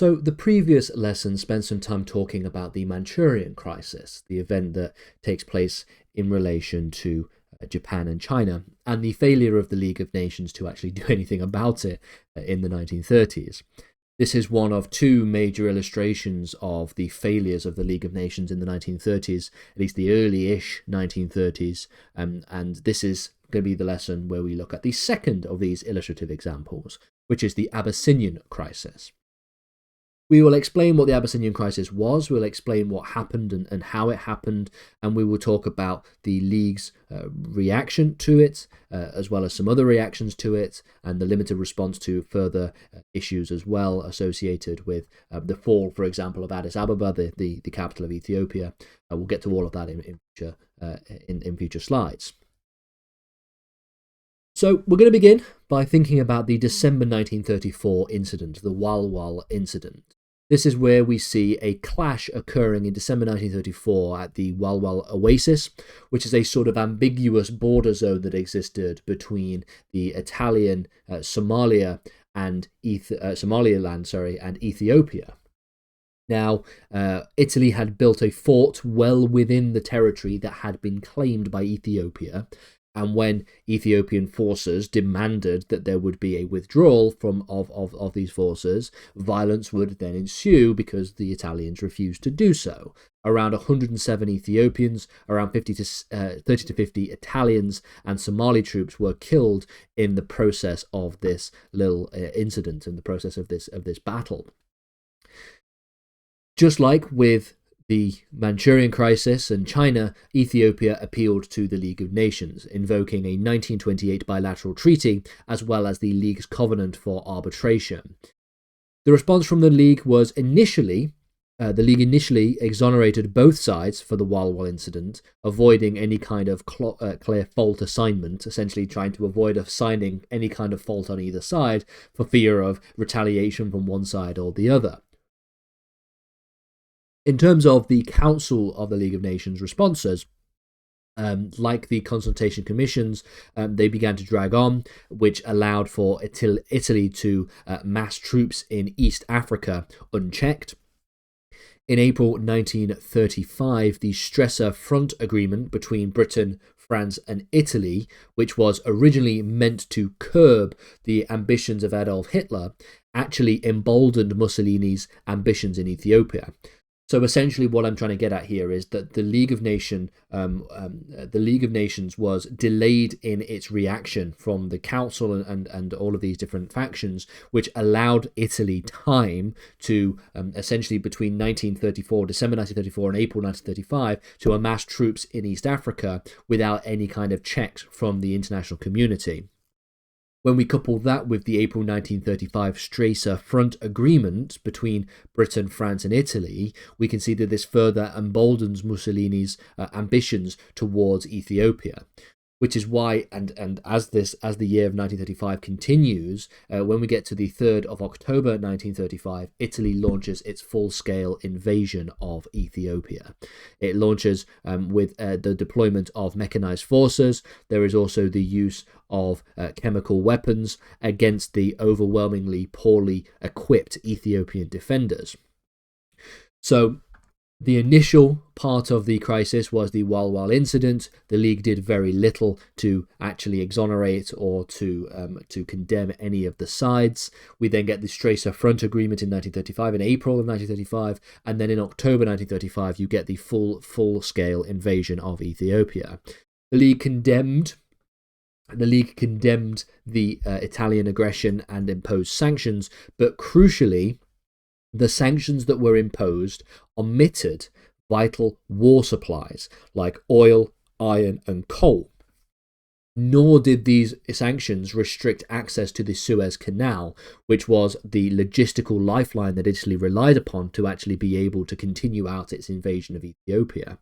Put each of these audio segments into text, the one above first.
So the previous lesson spent some time talking about the Manchurian crisis, the event that takes place in relation to Japan and China, and the failure of the League of Nations to actually do anything about it in the 1930s. This is one of two major illustrations of the failures of the League of Nations in the 1930s, at least the early-ish 1930s, and this is going to be the lesson where we look at the second of these illustrative examples, which is the Abyssinian crisis. We will explain what the Abyssinian crisis was, we'll explain what happened and how it happened, and we will talk about the League's reaction to it, as well as some other reactions to it, and the limited response to further issues as well associated with the fall, for example, of Addis Ababa, the capital of Ethiopia. We'll get to all of that in future slides. So we're going to begin by thinking about the December 1934 incident, the Walwal incident. This is where we see a clash occurring in December 1934 at the Walwal Oasis, which is a sort of ambiguous border zone that existed between the Italian Somaliland and Ethiopia. Now, Italy had built a fort well within the territory that had been claimed by Ethiopia, and when Ethiopian forces demanded that there would be a withdrawal of these forces, violence would then ensue because the Italians refused to do so. Around 107 Ethiopians, around 30 to 50 Italians and Somali troops were killed in the process of this little incident, in the process of this battle. Just like with the Manchurian crisis and China, Ethiopia appealed to the League of Nations, invoking a 1928 bilateral treaty, as well as the League's covenant for arbitration. The response from the League was the League initially exonerated both sides for the Walwal incident, avoiding any kind of clear fault assignment, essentially trying to avoid assigning any kind of fault on either side for fear of retaliation from one side or the other. In terms of the Council of the League of Nations responses, like the consultation commissions, they began to drag on, which allowed for Italy to mass troops in East Africa unchecked. In April 1935, the Stresa Front Agreement between Britain, France and Italy, which was originally meant to curb the ambitions of Adolf Hitler, actually emboldened Mussolini's ambitions in Ethiopia. So essentially what I'm trying to get at here is that the League of Nations was delayed in its reaction from the Council and all of these different factions, which allowed Italy time to essentially between December 1934 and April 1935 to amass troops in East Africa without any kind of checks from the international community. When we couple that with the April 1935 Stresa Front Agreement between Britain, France and Italy, we can see that this further emboldens Mussolini's ambitions towards Ethiopia. Which is why, and as the year of 1935 continues, when we get to the 3rd of October 1935, Italy launches its full-scale invasion of Ethiopia. It launches with the deployment of mechanized forces. There is also the use of chemical weapons against the overwhelmingly poorly equipped Ethiopian defenders. So, the initial part of the crisis was the Walwal incident. The League did very little to actually exonerate or to condemn any of the sides. We then get the Stresa Front Agreement in 1935, in April of 1935, and then in October 1935 you get the full-scale invasion of Ethiopia. The League condemned the Italian aggression and imposed sanctions, but crucially, the sanctions that were imposed omitted vital war supplies like oil, iron and coal. Nor did these sanctions restrict access to the Suez Canal, which was the logistical lifeline that Italy relied upon to actually be able to continue out its invasion of Ethiopia.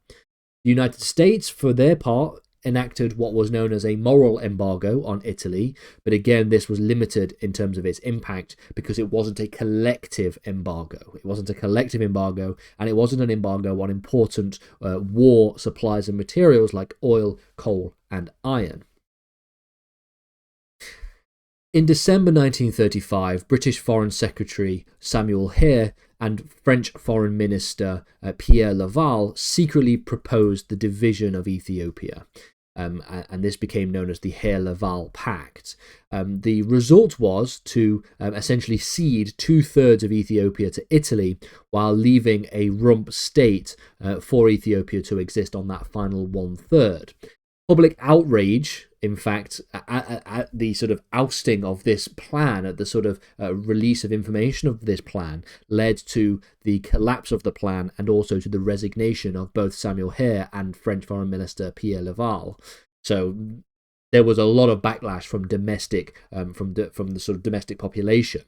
The United States, for their part, enacted what was known as a moral embargo on Italy, but again this was limited in terms of its impact because it wasn't a collective embargo. It wasn't a collective embargo, and it wasn't an embargo on important war supplies and materials like oil, coal and iron. In December 1935, British Foreign Secretary Samuel Hare and French Foreign Minister Pierre Laval secretly proposed the division of Ethiopia. And this became known as the Hare-Laval Pact. The result was to essentially cede 2/3 of Ethiopia to Italy, while leaving a rump state for Ethiopia to exist on that final 1/3. Public outrage, in fact, at the sort of ousting of this plan, at the sort of release of information of this plan, led to the collapse of the plan and also to the resignation of both Samuel Hare and French Foreign Minister Pierre Laval. So there was a lot of backlash from domestic, from the sort of domestic population.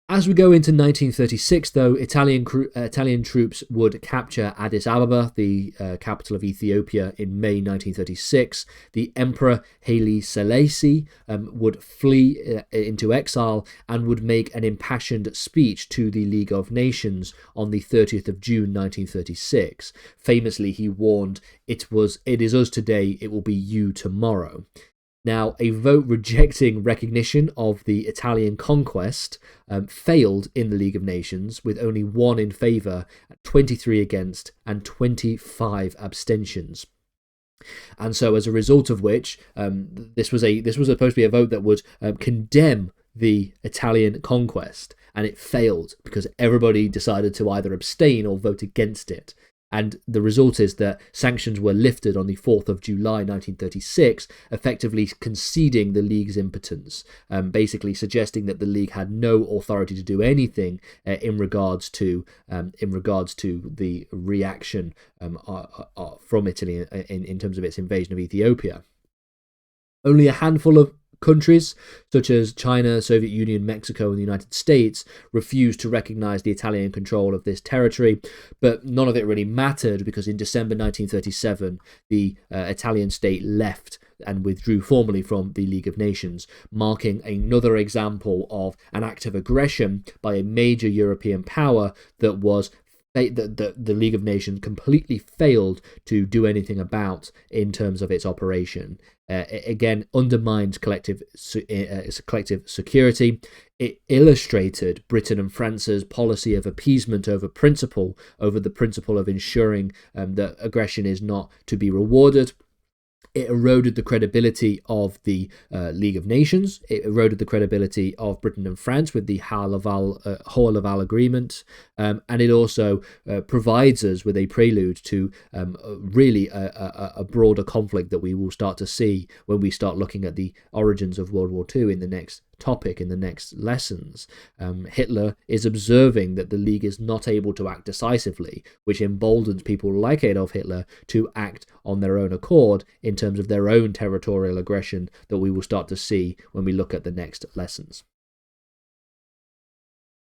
As we go into 1936, though, Italian troops would capture Addis Ababa, the capital of Ethiopia, in May 1936. The Emperor Haile Selassie would flee into exile and would make an impassioned speech to the League of Nations on the 30th of June 1936. Famously, he warned, "It is us today, it will be you tomorrow." Now, a vote rejecting recognition of the Italian conquest failed in the League of Nations, with only 1 in favour, 23 against, and 25 abstentions. And so, as a result of which, this was supposed to be a vote that would condemn the Italian conquest, and it failed because everybody decided to either abstain or vote against it. And the result is that sanctions were lifted on the 4th of July 1936, effectively conceding the League's impotence, basically suggesting that the League had no authority to do anything in regards to the reaction from Italy in terms of its invasion of Ethiopia. Only a handful of countries, such as China, Soviet Union, Mexico, and the United States, refused to recognize the Italian control of this territory, but none of it really mattered because in December 1937, the Italian state left and withdrew formally from the League of Nations, marking another example of an act of aggression by a major European power that the League of Nations completely failed to do anything about in terms of its operation. Again, undermined collective security. It illustrated Britain and France's policy of appeasement over the principle of ensuring that aggression is not to be rewarded. It eroded the credibility of the League of Nations. It eroded the credibility of Britain and France with the Hare-Laval Agreement. And it also provides us with a prelude to really a broader conflict that we will start to see when we start looking at the origins of World War II in the next topic, in the next lessons. Hitler is observing that the League is not able to act decisively, which emboldens people like Adolf Hitler to act on their own accord in terms of their own territorial aggression that we will start to see when we look at the next lessons.